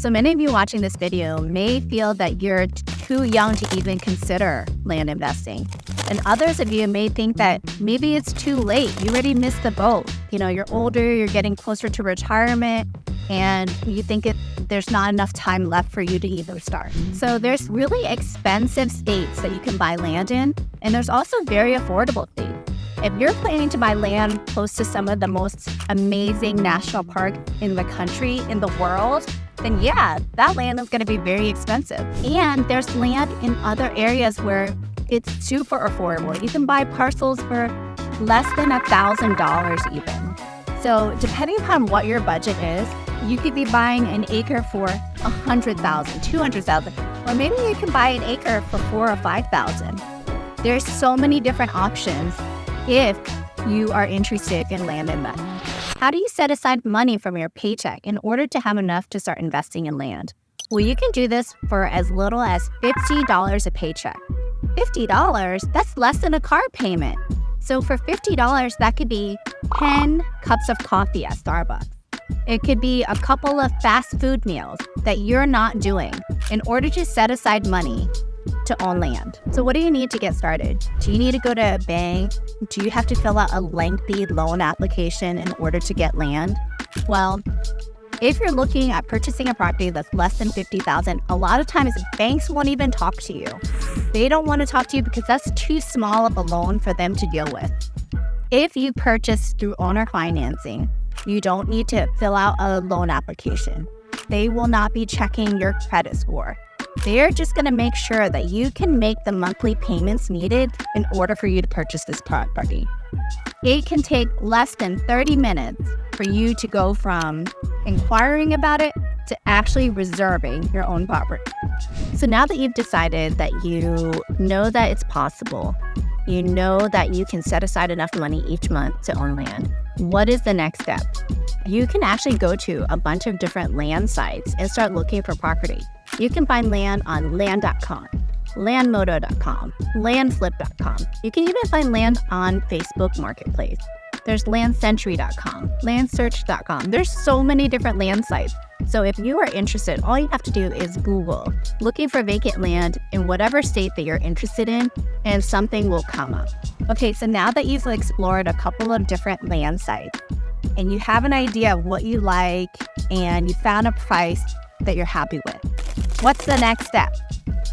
So many of you watching this video may feel that you're too young to even consider land investing. And others of you may think that maybe it's too late. You already missed the boat. You're older, you're getting closer to retirement, and you think there's not enough time left for you to even start. So there's really expensive states that you can buy land in, and there's also very affordable states. If you're planning to buy land close to some of the most amazing national parks in the country, in the world, then yeah, that land is going to be very expensive. And there's land in other areas where it's super affordable. You can buy parcels for less than $1,000 even. So depending upon what your budget is, you could be buying an acre for $100,000, $200,000, or maybe you can buy an acre for $4,000 or $5,000. There's so many different options if you are interested in land investment. How do you set aside money from your paycheck in order to have enough to start investing in land? Well, you can do this for as little as $50 a paycheck. $50? That's less than a car payment. So for $50, that could be 10 cups of coffee at Starbucks. It could be a couple of fast food meals that you're not doing in order to set aside money to own land. So what do you need to get started? Do you need to go to a bank? Do you have to fill out a lengthy loan application in order to get land? Well, if you're looking at purchasing a property that's less than $50,000, a lot of times banks won't even talk to you. They don't want to talk to you because that's too small of a loan for them to deal with. If you purchase through owner financing, you don't need to fill out a loan application. They will not be checking your credit score. They're just going to make sure that you can make the monthly payments needed in order for you to purchase this property. It can take less than 30 minutes for you to go from inquiring about it to actually reserving your own property. So now that you've decided that you know that it's possible, you know that you can set aside enough money each month to own land, what is the next step? You can actually go to a bunch of different land sites and start looking for property. You can find land on land.com, landmodo.com, landflip.com. You can even find land on Facebook Marketplace. There's landcentury.com, landsearch.com. There's so many different land sites. So if you are interested, all you have to do is Google looking for vacant land in whatever state that you're interested in, and something will come up. Okay, so now that you've explored a couple of different land sites and you have an idea of what you like and you found a price that you're happy with, what's the next step?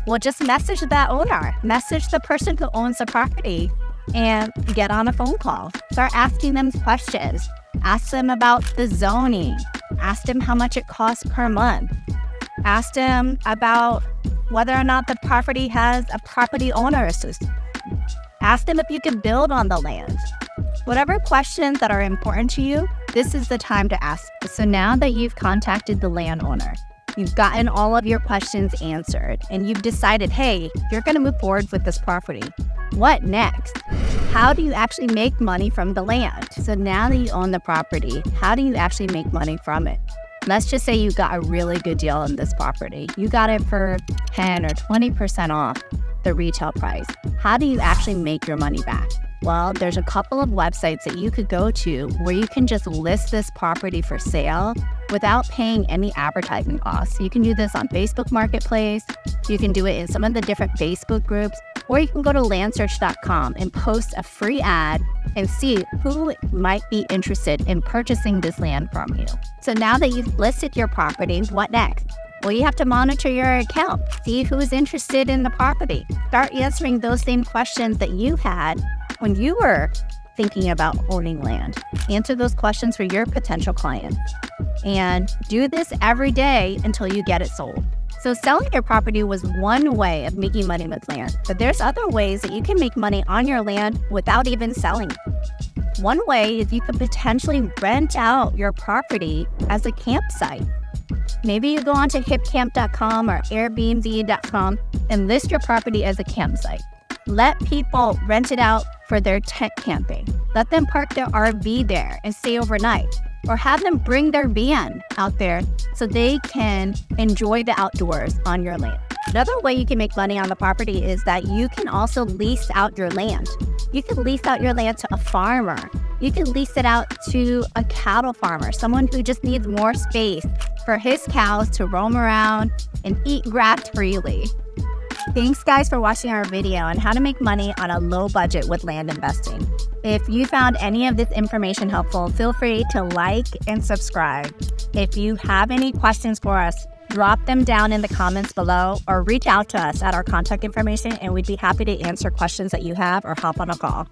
Well, just message that owner, message the person who owns the property, and get on a phone call. Start asking them questions. Ask them about the zoning. Ask them how much it costs per month. Ask them about whether or not the property has a property owner association. Ask them if you can build on the land. Whatever questions that are important to you, this is the time to ask. So now that you've contacted the landowner, you've gotten all of your questions answered, and you've decided, hey, you're going to move forward with this property. What next? How do you actually make money from the land? So now that you own the property, how do you actually make money from it? Let's just say you got a really good deal on this property. You got it for 10 or 20% off the retail price. How do you actually make your money back? Well, there's a couple of websites that you could go to where you can just list this property for sale without paying any advertising costs. You can do this on Facebook Marketplace. You can do it in some of the different Facebook groups, or you can go to landsearch.com and post a free ad and see who might be interested in purchasing this land from you. So now that you've listed your property, what next? Well, you have to monitor your account, see who is interested in the property. Start answering those same questions that you had when you were thinking about owning land. Answer those questions for your potential clients. And do this every day until you get it sold. So selling your property was one way of making money with land, but there's other ways that you can make money on your land without even selling. One way is you could potentially rent out your property as a campsite. Maybe you go onto hipcamp.com or airbnb.com and list your property as a campsite. Let people rent it out for their tent camping. Let them park their RV there and stay overnight. Or have them bring their van out there so they can enjoy the outdoors on your land. Another way you can make money on the property is that you can also lease out your land. You can lease out your land to a farmer. You can lease it out to a cattle farmer, someone who just needs more space for his cows to roam around and eat grass freely. Thanks guys for watching our video on how to make money on a low budget with land investing. If you found any of this information helpful, feel free to like and subscribe. If you have any questions for us, drop them down in the comments below or reach out to us at our contact information and we'd be happy to answer questions that you have or hop on a call.